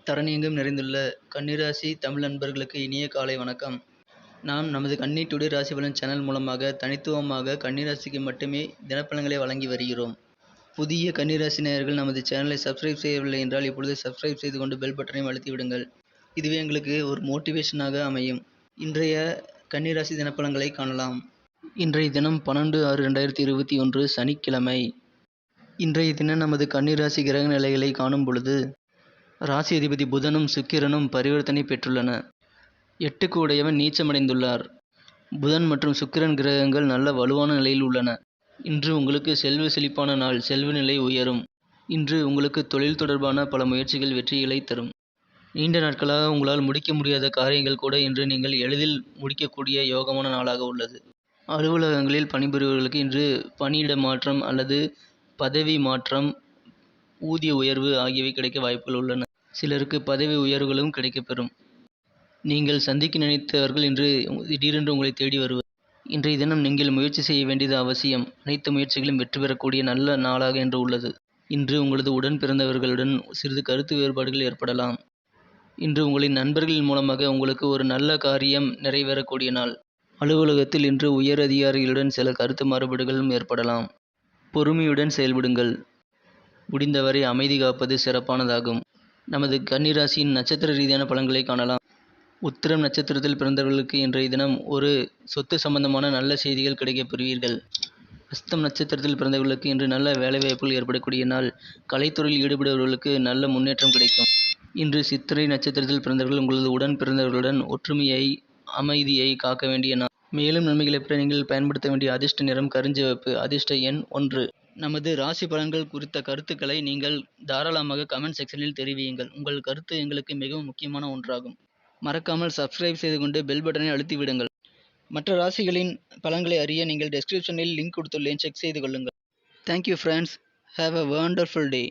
தரணியெங்கும் நிறைந்துள்ள கன்னிராசி தமிழ் நண்பர்களுக்கு இனிய காலை வணக்கம். நாம் நமது கன்னி டுடே ராசி பலன் சேனல் மூலமாக தனித்துவமாக கன்னிராசிக்கு மட்டுமே தினப்பலன்களை வழங்கி வருகிறோம். புதிய கன்னிராசி நேயர்கள் நமது சேனலை சப்ஸ்கிரைப் செய்யவில்லை என்றால் இப்பொழுது சப்ஸ்கிரைப் செய்து கொண்டு பெல் பட்டனையும் அழுத்தி விடுங்கள். இதுவே எங்களுக்கு ஒரு மோட்டிவேஷனாக அமையும். இன்றைய கன்னிராசி தினப்பலன்களை காணலாம். இன்றைய தினம் 12/6/2021 சனிக்கிழமை. இன்றைய தினம் நமது கன்னிராசி கிரக நிலைகளை காணும் பொழுது ராசி அதிபதி புதனும் சுக்கிரனும் பரிவர்த்தனை பெற்றுள்ளன. 8க்கு உடையவன் நீச்சமடைந்துள்ளார். புதன் மற்றும் சுக்கிரன் கிரகங்கள் நல்ல வலுவான நிலையில் உள்ளன. இன்று உங்களுக்கு செல்வ செழிப்பான நாள். செல்வ நிலை உயரும். இன்று உங்களுக்கு தொழில் தொடர்பான பல முயற்சிகள் வெற்றிகளை தரும். நீண்ட நாட்களாக உங்களால் முடிக்க முடியாத காரியங்கள் கூட இன்று நீங்கள் எளிதில் முடிக்கக்கூடிய யோகமான நாளாக உள்ளது. அலுவலகங்களில் பணிபுரிபவர்களுக்கு இன்று பணியிட மாற்றம் அல்லது பதவி மாற்றம், ஊதிய உயர்வு ஆகியவை கிடைக்க வாய்ப்புகள் உள்ளன. சிலருக்கு பதவி உயர்வுகளும் கிடைக்கப்பெறும். நீங்கள் சந்திக்க நினைத்தவர்கள் இன்று திடீரென்று உங்களை தேடி வருவர். இன்றைய தினம் நீங்கள் முயற்சி செய்ய வேண்டியது அவசியம். அனைத்து முயற்சிகளும் வெற்றி பெறக்கூடிய நல்ல நாளாக இன்று உள்ளது. இன்று உங்களது உடன் பிறந்தவர்களுடன் சிறிது கருத்து வேறுபாடுகள் ஏற்படலாம். இன்று உங்களின் நண்பர்களின் மூலமாக உங்களுக்கு ஒரு நல்ல காரியம் நிறைவேறக்கூடிய நாள். அலுவலகத்தில் இன்று உயர் அதிகாரிகளுடன் சில கருத்து மாறுபாடுகளும் ஏற்படலாம். பொறுமையுடன் செயல்படுங்கள். முடிந்தவரை அமைதி காப்பது சிறப்பானதாகும். நமது கன்னிராசியின் நட்சத்திர ரீதியான பலன்களை காணலாம். உத்திரம் நட்சத்திரத்தில் பிறந்தவர்களுக்கு இன்றைய தினம் ஒரு சொத்து சம்பந்தமான நல்ல செய்திகள் கிடைக்கப் பெறுவீர்கள். அஸ்தம் நட்சத்திரத்தில் பிறந்தவர்களுக்கு இன்று நல்ல வேலைவாய்ப்புகள் ஏற்படக்கூடிய நாள். கலைத்துறையில் ஈடுபடுபவர்களுக்கு நல்ல முன்னேற்றம் கிடைக்கும். இன்று சித்திரை நட்சத்திரத்தில் பிறந்தவர்கள் உங்களது உடன் பிறந்தவர்களுடன் ஒற்றுமையை, அமைதியை காக்க வேண்டிய நாள். மேலும் நன்மைகளை பெற நீங்கள் பயன்படுத்த வேண்டிய அதிர்ஷ்ட நிறம் கருஞ்சிவப்பு. அதிர்ஷ்ட எண் 1. நமது ராசி பலன்கள் குறித்த கருத்துக்களை நீங்கள் தாராளமாக கமெண்ட் செக்ஷனில் தெரிவியுங்கள். உங்கள் கருத்து எங்களுக்கு மிகவும் முக்கியமான ஒன்றாகும். மறக்காமல் சப்ஸ்கிரைப் செய்து கொண்டு பெல் பட்டனை அழுத்தி விடுங்கள். மற்ற ராசிகளின் பலன்களை அறிய நீங்கள் டெஸ்கிரிப்ஷனில் லிங்க் கொடுத்துள்ளேன், செக் செய்து கொள்ளுங்கள். Thank you friends. Have a wonderful day.